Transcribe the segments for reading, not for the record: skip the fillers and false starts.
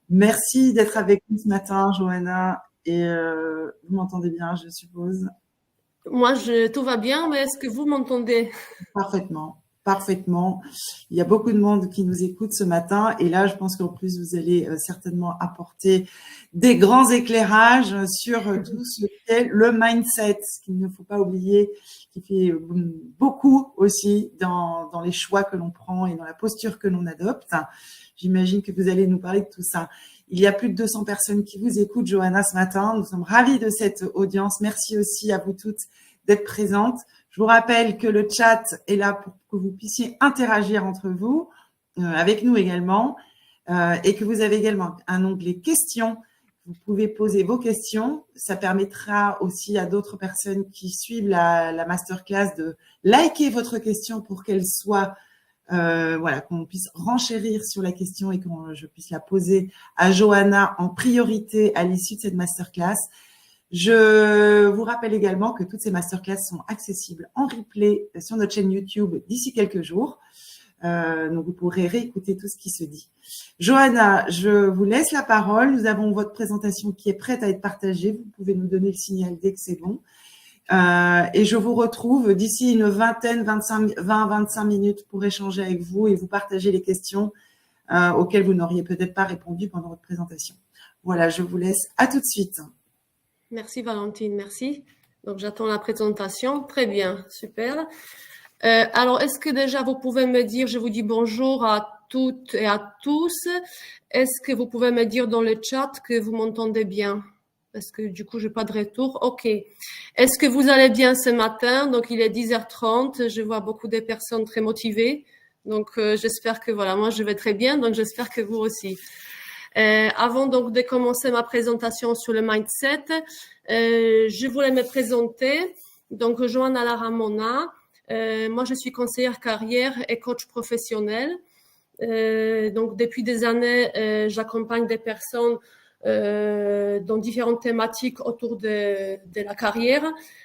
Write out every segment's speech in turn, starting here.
Merci d'être avec nous ce matin, Johanna. Et vous m'entendez bien, je suppose? Moi, tout va bien, mais est-ce que vous m'entendez? Parfaitement, parfaitement. Il y a beaucoup de monde qui nous écoute ce matin. Et là, je pense qu'en plus, vous allez certainement apporter des grands éclairages sur tout ce qu'est le mindset, ce qu'il ne faut pas oublier, qui fait beaucoup aussi dans les choix que l'on prend et dans la posture que l'on adopte. J'imagine que vous allez nous parler de tout ça. Il y a plus de 200 personnes qui vous écoutent, Johanna, ce matin. Nous sommes ravis de cette audience. Merci aussi à vous toutes d'être présentes. Je vous rappelle que le chat est là pour que vous puissiez interagir entre vous, avec nous également, et que vous avez également un onglet questions. Vous pouvez poser vos questions. Ça permettra aussi à d'autres personnes qui suivent la masterclass de liker votre question pour qu'elle soit voilà, qu'on puisse renchérir sur la question et que je puisse la poser à Johanna en priorité à l'issue de cette masterclass. Je vous rappelle également que toutes ces masterclass sont accessibles en replay sur notre chaîne YouTube d'ici quelques jours. Donc, vous pourrez réécouter tout ce qui se dit. Johanna, je vous laisse la parole. Nous avons votre présentation qui est prête à être partagée. Vous pouvez nous donner le signal dès que c'est bon. Et je vous retrouve d'ici une 20-25 minutes pour échanger avec vous et vous partager les questions auxquelles vous n'auriez peut-être pas répondu pendant votre présentation. Voilà, je vous laisse. À tout de suite. Merci Valentine, merci. Donc j'attends la présentation. Très bien, super. Alors, est-ce que déjà vous pouvez me dire, je vous dis bonjour à toutes et à tous. Est-ce que vous pouvez me dire dans le chat que vous m'entendez bien? Parce que du coup, je n'ai pas de retour. OK. Est-ce que vous allez bien ce matin? Donc, il est 10h30. Je vois beaucoup de personnes très motivées. Donc, j'espère que voilà, moi, je vais très bien. Donc, j'espère que vous aussi. Avant donc de commencer ma présentation sur le mindset, je voulais me présenter. Donc, Johanna Laramona. Moi, je suis conseillère carrière et coach professionnel. Donc, depuis des années, j'accompagne des personnes dans différentes thématiques autour de la carrière.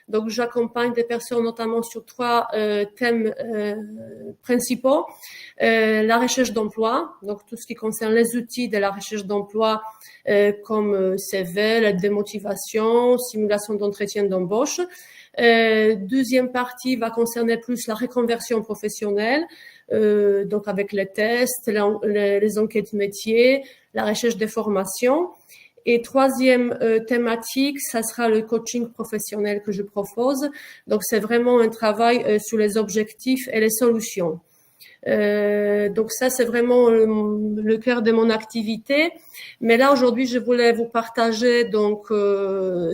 Donc, j'accompagne des personnes notamment sur trois thèmes principaux. La recherche d'emploi, donc tout ce qui concerne les outils de la recherche d'emploi comme CV, l'aide de motivation, simulation d'entretien d'embauche. Deuxième partie va concerner plus la reconversion professionnelle, donc avec les tests, les enquêtes métiers, la recherche des formations. Et troisième thématique, ça sera le coaching professionnel que je propose. Donc, c'est vraiment un travail sur les objectifs et les solutions. Donc ça, c'est vraiment le cœur de mon activité. Mais là, aujourd'hui, je voulais vous partager donc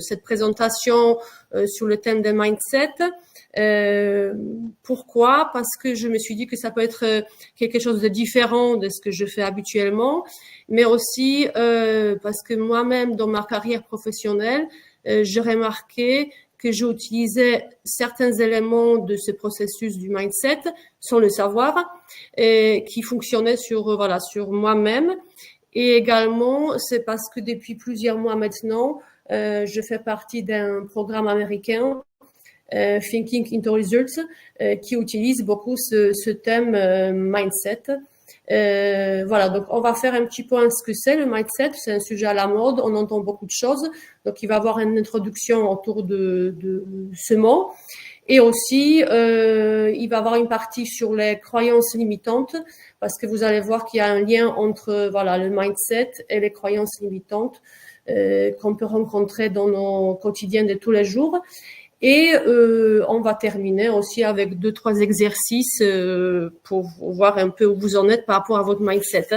cette présentation sur le thème des mindset. Pourquoi? Parce que je me suis dit que ça peut être quelque chose de différent de ce que je fais habituellement, mais aussi parce que moi-même, dans ma carrière professionnelle, j'ai remarqué que j'utilisais certains éléments de ce processus du mindset sans le savoir, et qui fonctionnaient sur moi-même. Et également, c'est parce que depuis plusieurs mois maintenant, je fais partie d'un programme américain, Thinking into Results, qui utilise beaucoup ce thème mindset. Voilà, donc on va faire un petit point ce que c'est le mindset. C'est un sujet à la mode, on entend beaucoup de choses. Donc il va y avoir une introduction autour de ce mot. Et aussi, il va y avoir une partie sur les croyances limitantes, parce que vous allez voir qu'il y a un lien entre voilà le mindset et les croyances limitantes qu'on peut rencontrer dans nos quotidiens de tous les jours. Et on va terminer aussi avec 2-3 exercices pour voir un peu où vous en êtes par rapport à votre mindset.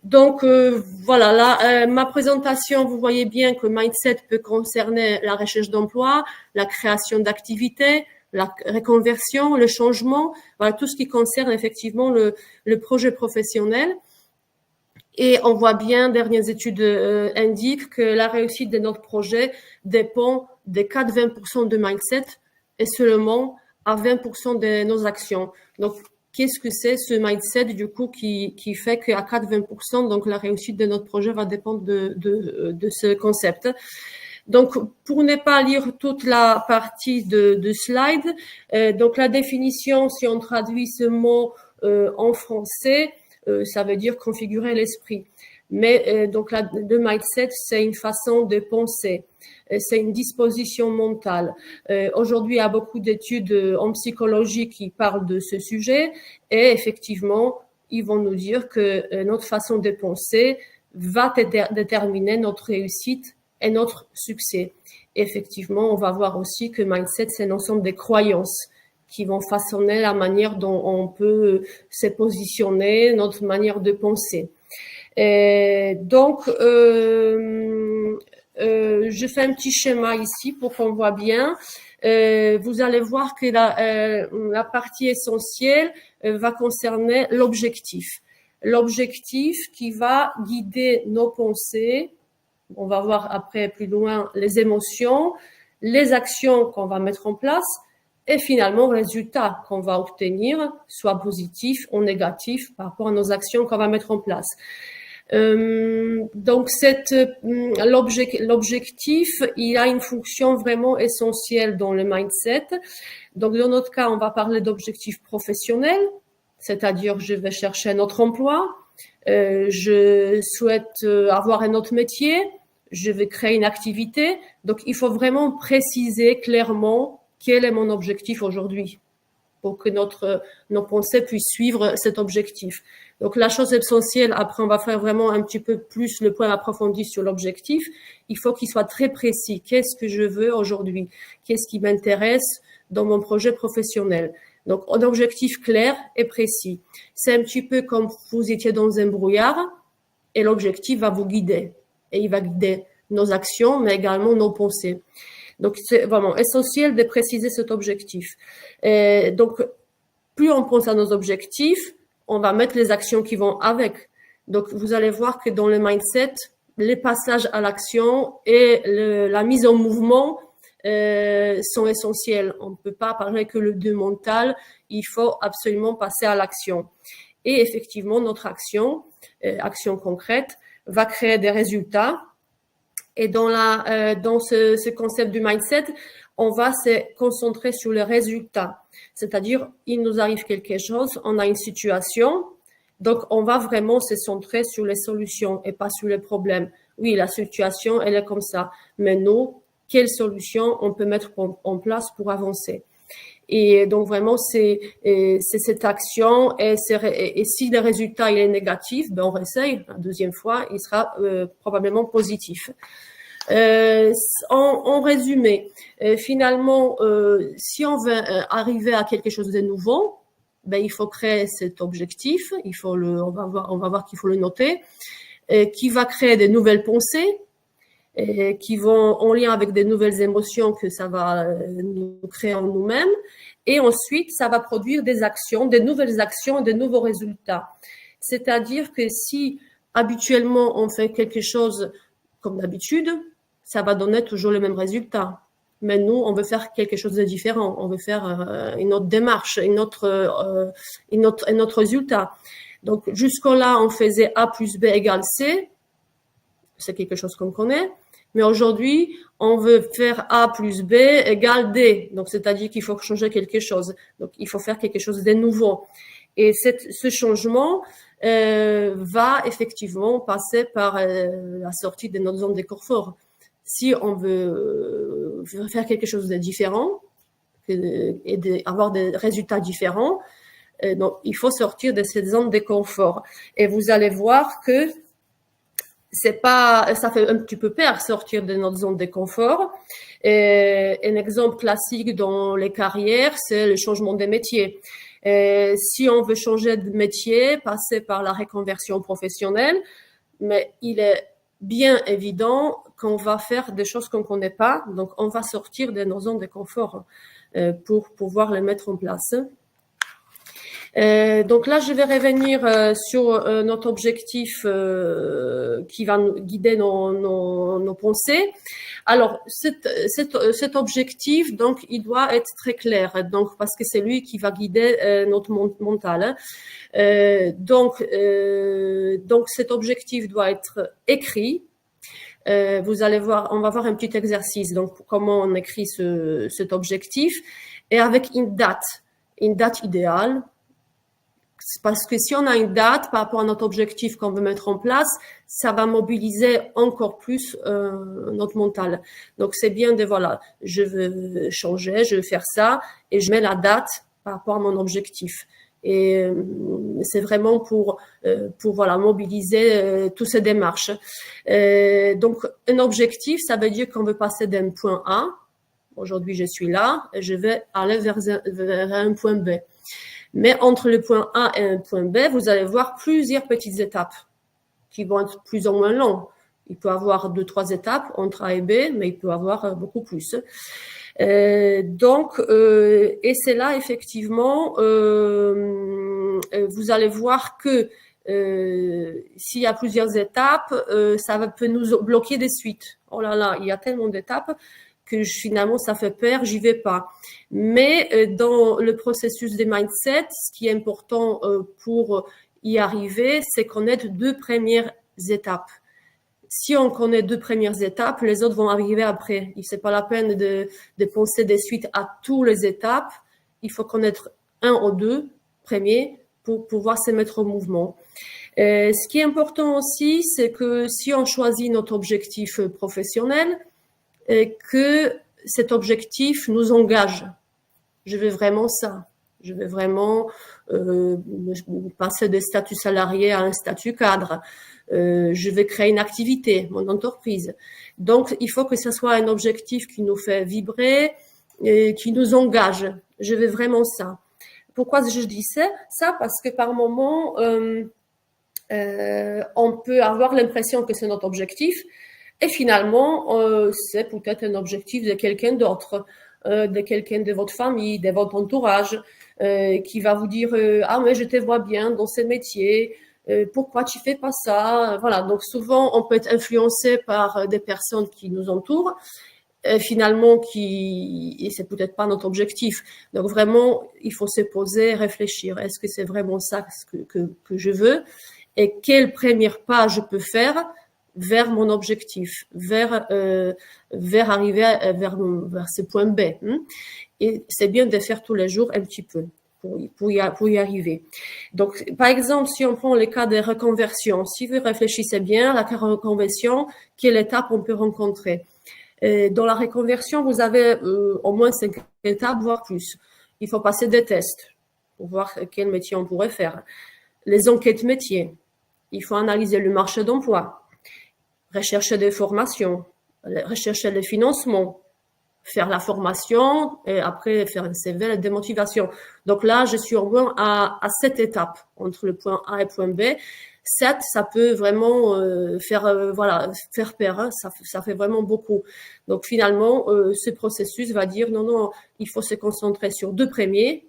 Donc voilà, là, ma présentation, vous voyez bien que mindset peut concerner la recherche d'emploi, la création d'activités, la reconversion, le changement, voilà, tout ce qui concerne effectivement le projet professionnel. Et on voit bien, dernières études indiquent que la réussite de notre projet dépend des 4-20% de mindset et seulement à 20% de nos actions. Donc, qu'est-ce que c'est ce mindset du coup qui fait qu'à 4-20%, donc la réussite de notre projet va dépendre de ce concept. Donc, pour ne pas lire toute la partie de slide, donc la définition, si on traduit ce mot en français, ça veut dire configurer l'esprit. Mais donc le mindset, c'est une façon de penser, c'est une disposition mentale. Aujourd'hui, il y a beaucoup d'études en psychologie qui parlent de ce sujet et effectivement, ils vont nous dire que notre façon de penser va déterminer notre réussite et notre succès. Et effectivement, on va voir aussi que mindset, c'est un ensemble de croyances qui vont façonner la manière dont on peut se positionner, notre manière de penser. Donc, je fais un petit schéma ici pour qu'on voit bien. Vous allez voir que la partie essentielle va concerner l'objectif. L'objectif qui va guider nos pensées. On va voir après plus loin les émotions, les actions qu'on va mettre en place et finalement le résultat qu'on va obtenir, soit positif ou négatif par rapport à nos actions qu'on va mettre en place. Donc l'objectif, il a une fonction vraiment essentielle dans le mindset. Donc dans notre cas, on va parler d'objectifs professionnels, c'est-à-dire je vais chercher un autre emploi, je souhaite avoir un autre métier, je vais créer une activité. Donc il faut vraiment préciser clairement quel est mon objectif aujourd'hui pour que nos pensées puissent suivre cet objectif. Donc, la chose essentielle, après, on va faire vraiment un petit peu plus le point approfondi sur l'objectif. Il faut qu'il soit très précis. Qu'est-ce que je veux aujourd'hui? Qu'est-ce qui m'intéresse dans mon projet professionnel? Donc, un objectif clair et précis. C'est un petit peu comme vous étiez dans un brouillard et l'objectif va vous guider. Et il va guider nos actions, mais également nos pensées. Donc, c'est vraiment essentiel de préciser cet objectif. Donc, plus on pense à nos objectifs, on va mettre les actions qui vont avec. Donc, vous allez voir que dans le mindset, les passages à l'action et la mise en mouvement sont essentiels. On ne peut pas parler que du mental, il faut absolument passer à l'action. Et effectivement, notre action concrète, va créer des résultats. Et dans ce concept du mindset, on va se concentrer sur les résultats. C'est-à-dire, il nous arrive quelque chose, on a une situation, donc on va vraiment se centrer sur les solutions et pas sur les problèmes. Oui, la situation, elle est comme ça. Mais nous, quelles solutions on peut mettre en place pour avancer? Et donc vraiment, c'est cette action et si le résultat il est négatif, ben on réessaye la deuxième fois, il sera probablement positif. En résumé, finalement, si on veut arriver à quelque chose de nouveau, ben il faut créer cet objectif, on va voir qu'il faut le noter, qui va créer des nouvelles pensées, qui vont en lien avec des nouvelles émotions que ça va nous créer en nous-mêmes. Et ensuite, ça va produire des actions, des nouvelles actions, des nouveaux résultats. C'est-à-dire que si habituellement on fait quelque chose comme d'habitude, ça va donner toujours le même résultat. Mais nous, on veut faire quelque chose de différent. On veut faire une autre démarche, un autre résultat. Donc, jusqu'à-là, on faisait A plus B égale C. C'est quelque chose qu'on connaît. Mais aujourd'hui, on veut faire A plus B égale D. Donc, c'est-à-dire qu'il faut changer quelque chose. Donc, il faut faire quelque chose de nouveau. Et ce changement va effectivement passer par la sortie de notre zone de confort. Si on veut faire quelque chose de différent et avoir des résultats différents, donc il faut sortir de cette zone de confort. Et vous allez voir que ça fait un petit peu peur sortir de notre zone de confort. Un exemple classique dans les carrières, c'est le changement des métiers. Si on veut changer de métier, passer par la reconversion professionnelle, mais il est bien évident qu'on va faire des choses qu'on ne connaît pas, donc on va sortir de nos zones de confort pour pouvoir les mettre en place. Donc là, je vais revenir sur notre objectif qui va nous guider nos pensées. Alors, cet objectif, donc, il doit être très clair, donc parce que c'est lui qui va guider notre mental. Donc, cet objectif doit être écrit. Vous allez voir, on va voir un petit exercice. Donc, comment on écrit cet objectif et avec une date idéale. Parce que si on a une date par rapport à notre objectif qu'on veut mettre en place, ça va mobiliser encore plus notre mental. Donc c'est bien de voilà, je veux changer, je veux faire ça et je mets la date par rapport à mon objectif. Et c'est vraiment pour voilà mobiliser toutes ces démarches. Donc un objectif, ça veut dire qu'on veut passer d'un point A. Aujourd'hui je suis là, et je vais aller vers un point B. Mais entre le point A et un point B, vous allez voir plusieurs petites étapes qui vont être plus ou moins longues. Il peut y avoir 2-3 étapes entre A et B, mais il peut y avoir beaucoup plus. Et c'est là, effectivement, vous allez voir que s'il y a plusieurs étapes, ça peut nous bloquer des suites. Oh là là, il y a tellement d'étapes que finalement ça fait peur, j'y vais pas. Mais dans le processus des mindset, ce qui est important pour y arriver, c'est connaître 2 premières étapes. Si on connaît 2 premières étapes, les autres vont arriver après. C'est pas la peine de penser des suites à toutes les étapes. Il faut connaître 1 ou 2 premiers pour pouvoir se mettre au mouvement. Ce qui est important aussi, c'est que si on choisit notre objectif professionnel, que cet objectif nous engage. Je veux vraiment ça. Je veux vraiment passer de statut salarié à un statut cadre. Je vais créer une activité, mon entreprise. Donc, il faut que ce soit un objectif qui nous fait vibrer, et qui nous engage. Je veux vraiment ça. Pourquoi je dis ça? Parce que par moment, on peut avoir l'impression que c'est notre objectif, et finalement, c'est peut-être un objectif de quelqu'un d'autre, de quelqu'un de votre famille, de votre entourage, qui va vous dire ah mais je te vois bien dans ce métier, pourquoi tu fais pas ça? Voilà. Donc souvent, on peut être influencé par des personnes qui nous entourent, finalement et c'est peut-être pas notre objectif. Donc vraiment, il faut se poser, réfléchir. Est-ce que c'est vraiment ça que je veux? Et quel premier pas je peux faire vers mon objectif, vers arriver vers ce point B. Et c'est bien de faire tous les jours un petit peu pour y arriver. Donc, par exemple, si on prend le cas des reconversions, si vous réfléchissez bien, la reconversion, quelle étape on peut rencontrer? Dans la reconversion, vous avez au moins 5 étapes, voire plus. Il faut passer des tests pour voir quel métier on pourrait faire. Les enquêtes métiers. Il faut analyser le marché d'emploi. Rechercher des formations, rechercher les financements, faire la formation et après faire un CV, la démotivation. Donc là, je suis au moins à 7 étapes entre le point A et le point B. 7, ça peut vraiment faire peur, hein, ça fait vraiment beaucoup. Donc finalement, ce processus va dire non, il faut se concentrer sur 2 premiers.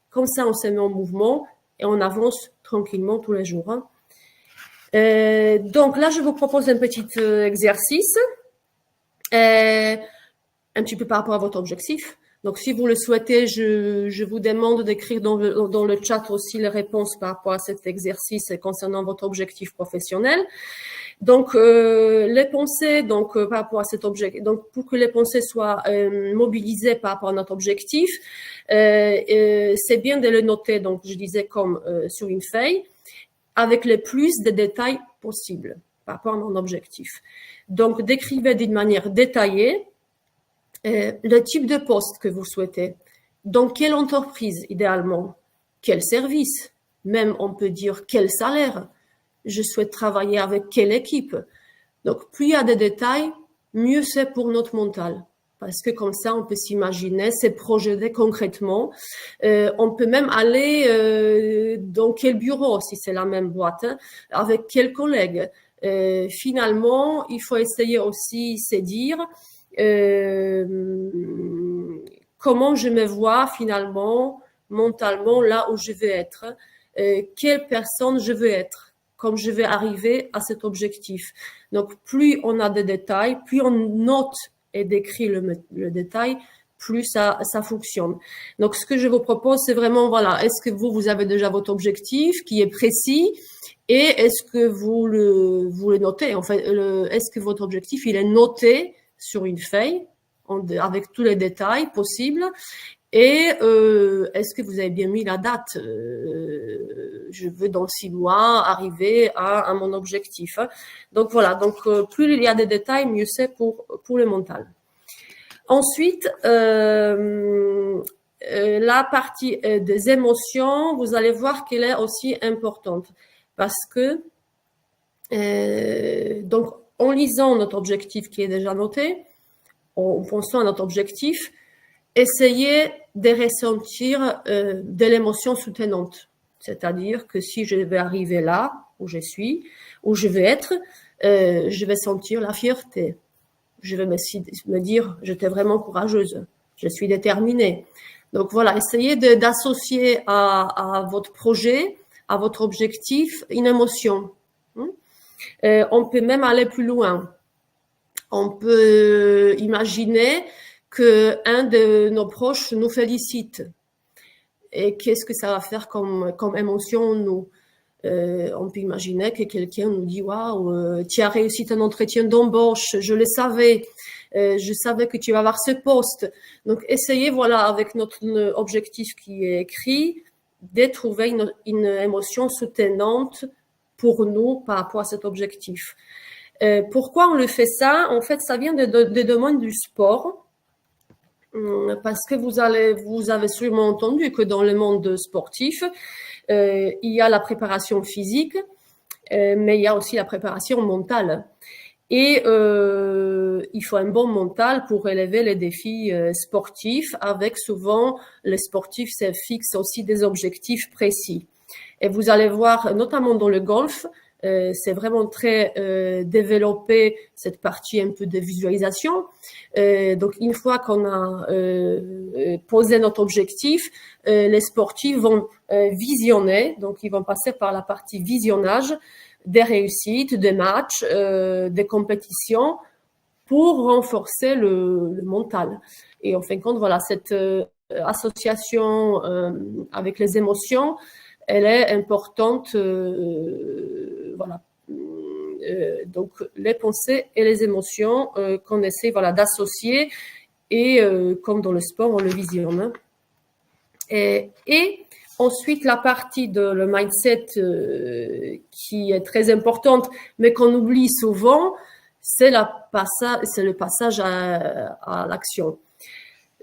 Comme ça, on se met en mouvement et on avance tranquillement tous les jours. Hein. Donc là, je vous propose un petit exercice, un petit peu par rapport à votre objectif. Donc, si vous le souhaitez, je vous demande d'écrire dans le chat aussi les réponses par rapport à cet exercice concernant votre objectif professionnel. Donc, les pensées, par rapport à cet objectif, donc pour que les pensées soient mobilisées par rapport à notre objectif, c'est bien de le noter. Donc, je disais comme sur une feuille, avec le plus de détails possible par rapport à mon objectif. Donc, décrivez d'une manière détaillée le type de poste que vous souhaitez, dans quelle entreprise idéalement, quel service, même on peut dire quel salaire, je souhaite travailler avec quelle équipe. Donc, plus il y a des détails, mieux c'est pour notre mental. Parce que comme ça, on peut s'imaginer, se projeter concrètement. On peut même aller dans quel bureau, si c'est la même boîte, hein, avec quels collègues. Finalement, il faut essayer aussi se dire comment je me vois finalement, mentalement, là où je veux être. Quelle personne je veux être, comme je vais arriver à cet objectif. Donc, plus on a des détails, plus on note et décrit le détail, plus ça fonctionne. Donc, ce que je vous propose, c'est vraiment, voilà, est-ce que vous avez déjà votre objectif qui est précis et est-ce que vous le notez? En fait, est-ce que votre objectif, il est noté sur une feuille avec tous les détails possibles Et est-ce que vous avez bien mis la date? Je veux dans 6 mois arriver à mon objectif. Donc voilà, donc plus il y a des détails, mieux c'est pour le mental. Ensuite, la partie des émotions, vous allez voir qu'elle est aussi importante parce que donc en lisant notre objectif qui est déjà noté, en pensant à notre objectif, essayez de ressentir de l'émotion soutenante. C'est-à-dire que si je vais arriver là où je suis, où je vais être, je vais sentir la fierté. Je vais me dire, j'étais vraiment courageuse, je suis déterminée. Donc voilà, essayez d'associer à votre projet, à votre objectif, une émotion. On peut même aller plus loin. On peut imaginer qu'un de nos proches nous félicite. Et qu'est-ce que ça va faire comme émotion, nous? On peut imaginer que quelqu'un nous dit « Waouh, tu as réussi ton entretien d'embauche, je le savais, je savais que tu vas avoir ce poste. » Donc, essayez, voilà, avec notre objectif qui est écrit, de trouver une émotion soutenante pour nous par rapport à cet objectif. Pourquoi on le fait ça? En fait, ça vient des domaines du sport. Parce que vous avez sûrement entendu que dans le monde sportif, il y a la préparation physique, mais il y a aussi la préparation mentale. Et il faut un bon mental pour relever les défis sportifs, avec souvent les sportifs se fixent aussi des objectifs précis. Et vous allez voir, notamment dans le golf, c'est vraiment très développé cette partie un peu de visualisation. Donc une fois qu'on a posé notre objectif, les sportifs vont visionner, donc ils vont passer par la partie visionnage des réussites, des matchs, des compétitions pour renforcer le mental. Et en fin de compte, voilà, cette association avec les émotions, elle est importante, voilà. Donc les pensées et les émotions qu'on essaie, voilà, d'associer, et comme dans le sport, on le visionne. Et ensuite, la partie de le mindset qui est très importante, mais qu'on oublie souvent, c'est le passage à l'action.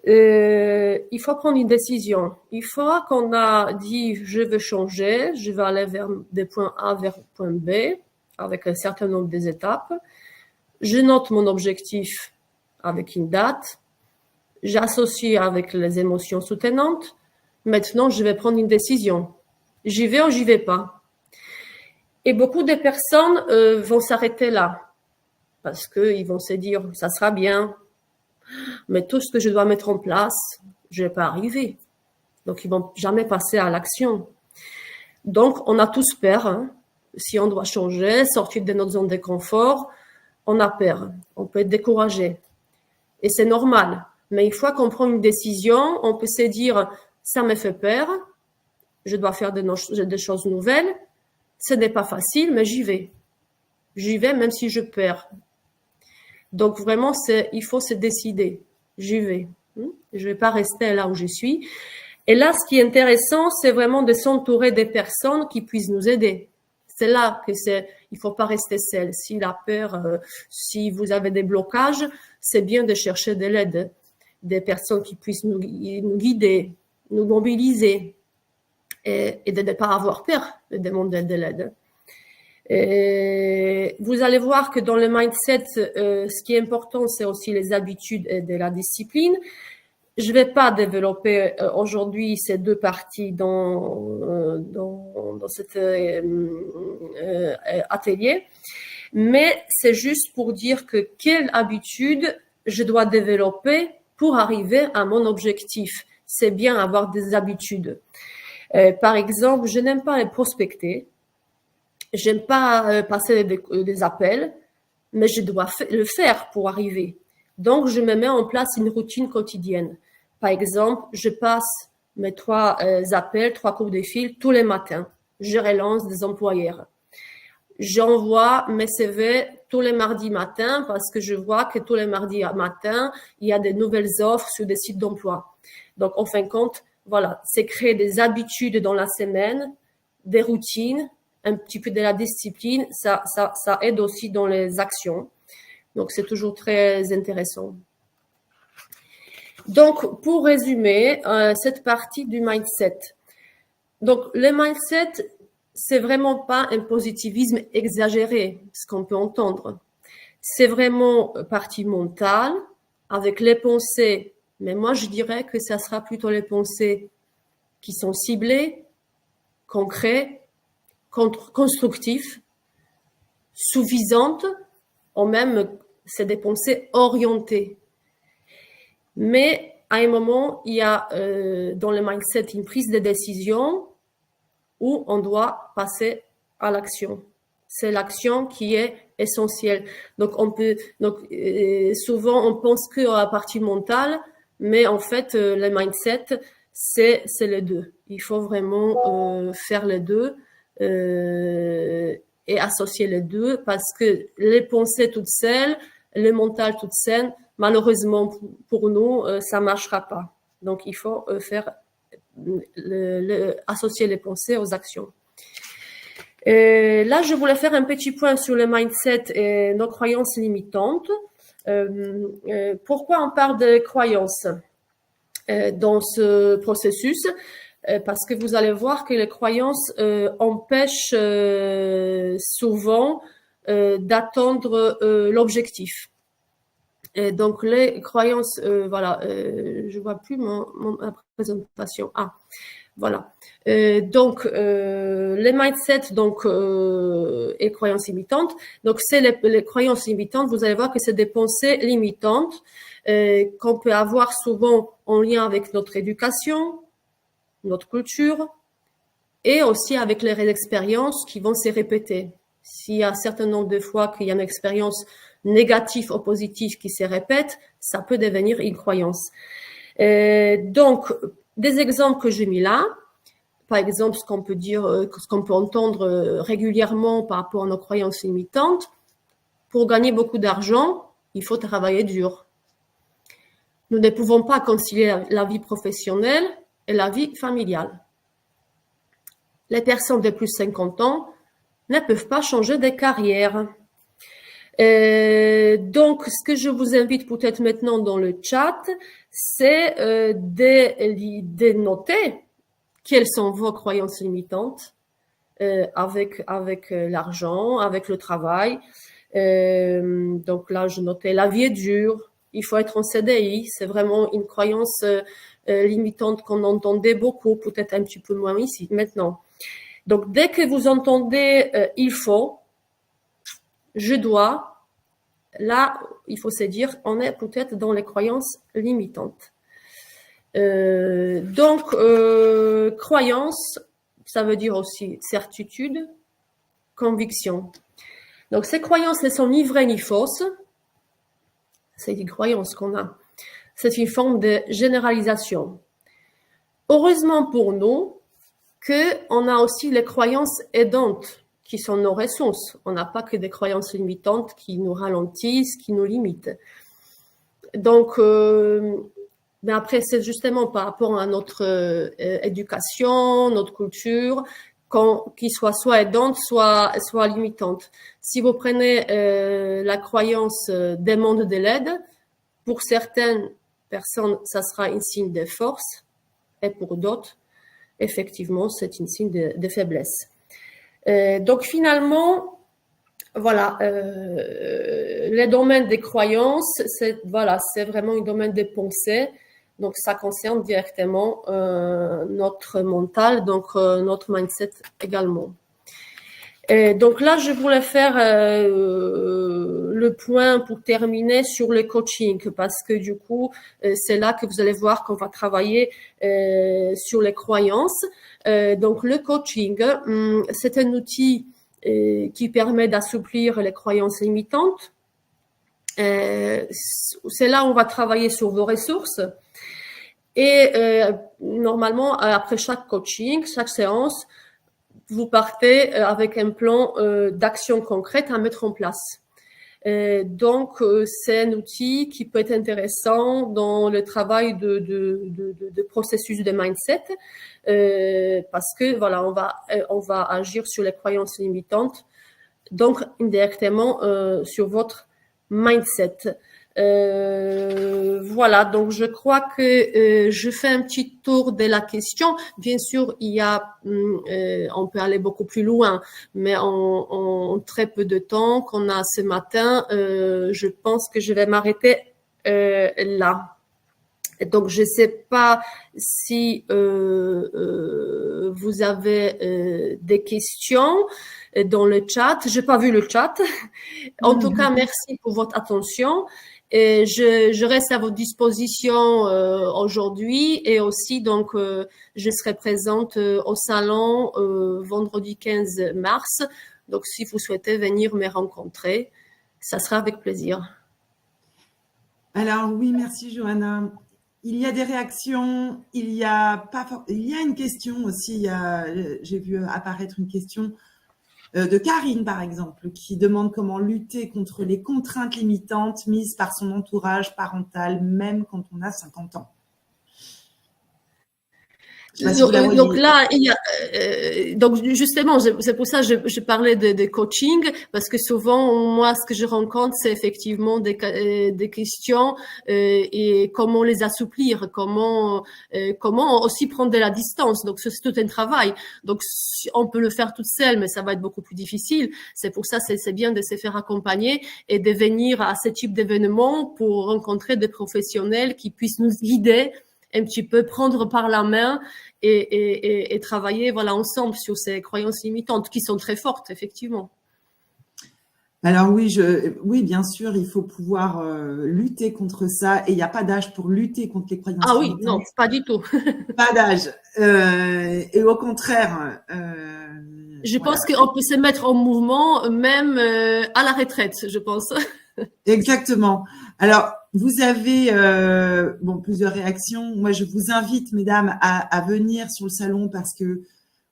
Il faut prendre une décision. Une fois qu'on a dit je veux changer, je vais aller vers des points A vers point B avec un certain nombre d'étapes. Je note mon objectif avec une date. J'associe avec les émotions soutenantes. Maintenant, je vais prendre une décision. J'y vais ou j'y vais pas. Et beaucoup de personnes vont s'arrêter là parce qu'ils vont se dire ça sera bien. Mais tout ce que je dois mettre en place, je vais pas arriver. Donc, ils vont jamais passer à l'action. Donc, on a tous peur. Hein. Si on doit changer, sortir de notre zone de confort, on a peur. On peut être découragé. Et c'est normal. Mais une fois qu'on prend une décision, on peut se dire, ça me fait peur. Je dois faire des choses nouvelles. Ce n'est pas facile, mais j'y vais. J'y vais même si je perds. Donc vraiment, il faut se décider. J'y vais. Je vais pas rester là où je suis. Et là, ce qui est intéressant, c'est vraiment de s'entourer des personnes qui puissent nous aider. C'est là que il faut pas rester seul. Si la peur, si vous avez des blocages, c'est bien de chercher de l'aide, des personnes qui puissent nous guider, nous mobiliser, et de ne pas avoir peur de demander de l'aide. Et vous allez voir que dans le mindset, ce qui est important, c'est aussi les habitudes et de la discipline. Je vais pas développer aujourd'hui ces deux parties dans cet atelier, mais c'est juste pour dire que quelle habitude je dois développer pour arriver à mon objectif. C'est bien avoir des habitudes. Par exemple, je n'aime pas les prospecter. J'aime pas passer des appels, mais je dois le faire pour arriver. Donc, je me mets en place une routine quotidienne. Par exemple, je passe mes 3 appels, 3 coups de fil tous les matins. Je relance des employeurs. J'envoie mes CV tous les mardis matins parce que je vois que tous les mardis matins, il y a des nouvelles offres sur des sites d'emploi. Donc, en fin de compte, voilà, c'est créer des habitudes dans la semaine, des routines, un petit peu de la discipline. Ça aide aussi dans les actions. Donc, c'est toujours très intéressant. Donc, pour résumer, cette partie du mindset. Donc, le mindset, c'est vraiment pas un positivisme exagéré, ce qu'on peut entendre. C'est vraiment partie mentale, avec les pensées. Mais moi, je dirais que ça sera plutôt les pensées qui sont ciblées, concrètes, constructives, suffisantes, ou même, c'est des pensées orientées. Mais à un moment, il y a dans le mindset une prise de décision où on doit passer à l'action. C'est l'action qui est essentielle. Donc souvent on pense que à la partie mentale, mais en fait le mindset c'est les deux. Il faut vraiment faire les deux et associer les deux, parce que les pensées toutes seules, le mental toutes seules, malheureusement pour nous, ça marchera pas. Donc, il faut faire associer les pensées aux actions. Là, je voulais faire un petit point sur le mindset et nos croyances limitantes. Pourquoi on parle de croyances dans ce processus? Parce que vous allez voir que les croyances empêchent souvent d'atteindre l'objectif. Et donc, les croyances, voilà, je vois plus ma présentation. Ah, voilà. Donc, les mindsets, donc, et croyances limitantes. Donc, c'est les croyances limitantes. Vous allez voir que c'est des pensées limitantes qu'on peut avoir souvent en lien avec notre éducation, notre culture, et aussi avec les expériences qui vont se répéter. S'il y a un certain nombre de fois qu'il y a une expérience négative ou positive qui se répète, ça peut devenir une croyance. Donc, des exemples que j'ai mis là, par exemple, ce qu'on peut dire, ce qu'on peut entendre régulièrement par rapport à nos croyances limitantes, pour gagner beaucoup d'argent, il faut travailler dur. Nous ne pouvons pas concilier la vie professionnelle et la vie familiale. Les personnes de plus de 50 ans ne peuvent pas changer de carrière. Donc, ce que je vous invite peut-être maintenant dans le chat, c'est de noter quelles sont vos croyances limitantes avec l'argent, avec le travail. Donc là, je notais la vie est dure, il faut être en CDI, c'est vraiment une croyance limitante qu'on entendait beaucoup, peut-être un petit peu moins ici maintenant. Donc, dès que vous entendez il faut, je dois, là, il faut se dire, on est peut-être dans les croyances limitantes. Donc, croyance, ça veut dire aussi certitude, conviction. Donc, ces croyances ne sont ni vraies ni fausses. C'est des croyances qu'on a. C'est une forme de généralisation. Heureusement pour nous, qu'on a aussi les croyances aidantes qui sont nos ressources. On n'a pas que des croyances limitantes qui nous ralentissent, qui nous limitent. Donc, mais après, c'est justement par rapport à notre éducation, notre culture, qui soit aidante, soit limitante. Si vous prenez la croyance demande de l'aide, pour certaines personnes, ça sera un signe de force, et pour d'autres, effectivement, c'est un signe de faiblesse. Donc finalement, voilà, les domaines des croyances, c'est vraiment un domaine des pensées. Donc ça concerne directement notre mental, donc notre mindset également. Donc là, je voulais faire le point pour terminer sur le coaching, parce que du coup, c'est là que vous allez voir qu'on va travailler sur les croyances. Donc le coaching, c'est un outil qui permet d'assouplir les croyances limitantes. C'est là où on va travailler sur vos ressources. Et normalement, après chaque coaching, chaque séance, vous partez avec un plan d'action concrète à mettre en place. Donc, c'est un outil qui peut être intéressant dans le travail de processus de mindset, parce que voilà, on va agir sur les croyances limitantes, donc indirectement sur votre mindset. Voilà, donc je crois que je fais un petit tour de la question. Bien sûr, on peut aller beaucoup plus loin, mais en très peu de temps qu'on a ce matin, je pense que je vais m'arrêter là. Donc, je ne sais pas si vous avez des questions dans le chat. J'ai pas vu le chat. En tout cas, merci pour votre attention. Et je reste à votre disposition aujourd'hui et aussi donc je serai présente au salon vendredi 15 mars. Donc si vous souhaitez venir me rencontrer, ça sera avec plaisir. Alors oui, merci Johanna. Il y a des réactions, il y a une question aussi. J'ai vu apparaître une question de Karine, par exemple, qui demande comment lutter contre les contraintes limitantes mises par son entourage parental, même quand on a 50 ans. Donc là, donc justement, c'est pour ça que je parlais de coaching, parce que souvent, moi, ce que je rencontre, c'est effectivement des questions et comment les assouplir, comment aussi prendre de la distance. Donc, c'est tout un travail. Donc, on peut le faire toute seule, mais ça va être beaucoup plus difficile. C'est pour ça, c'est bien de se faire accompagner et de venir à ce type d'événement pour rencontrer des professionnels qui puissent nous guider un petit peu, prendre par la main et travailler voilà ensemble sur ces croyances limitantes qui sont très fortes, effectivement. Alors oui, bien sûr, il faut pouvoir lutter contre ça et il n'y a pas d'âge pour lutter contre les croyances limitantes. Ah oui, non, pas du tout. Pas d'âge. Et au contraire… je pense qu'on peut se mettre en mouvement même à la retraite, je pense. Exactement. Alors, vous avez plusieurs réactions. Moi, je vous invite, mesdames, à venir sur le salon parce que,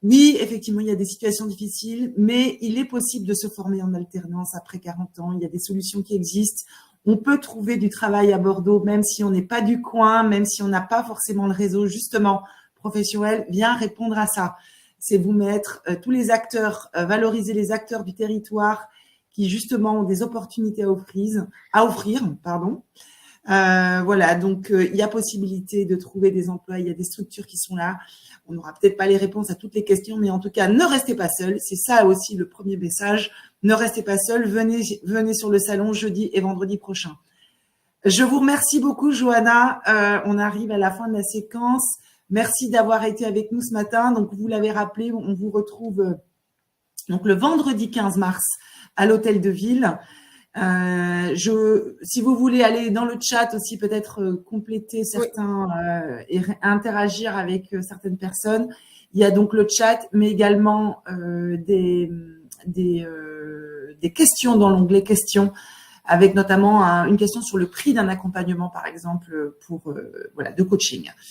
oui, effectivement, il y a des situations difficiles, mais il est possible de se former en alternance après 40 ans. Il y a des solutions qui existent. On peut trouver du travail à Bordeaux, même si on n'est pas du coin, même si on n'a pas forcément le réseau, justement, professionnel. Vient répondre à ça. C'est vous mettre tous les acteurs, valoriser les acteurs du territoire qui justement ont des opportunités à offrir. Voilà, donc il y a possibilité de trouver des emplois, il y a des structures qui sont là. On n'aura peut-être pas les réponses à toutes les questions, mais en tout cas, ne restez pas seuls. C'est ça aussi le premier message. Ne restez pas seuls. Venez sur le salon jeudi et vendredi prochain. Je vous remercie beaucoup, Johanna. On arrive à la fin de la séquence. Merci d'avoir été avec nous ce matin. Donc, vous l'avez rappelé, on vous retrouve donc le vendredi 15 mars à l'Hôtel de Ville. Si vous voulez aller dans le chat aussi, peut-être compléter certains et interagir avec certaines personnes, il y a donc le chat, mais également des questions dans l'onglet questions, avec notamment une question sur le prix d'un accompagnement, par exemple, pour de coaching.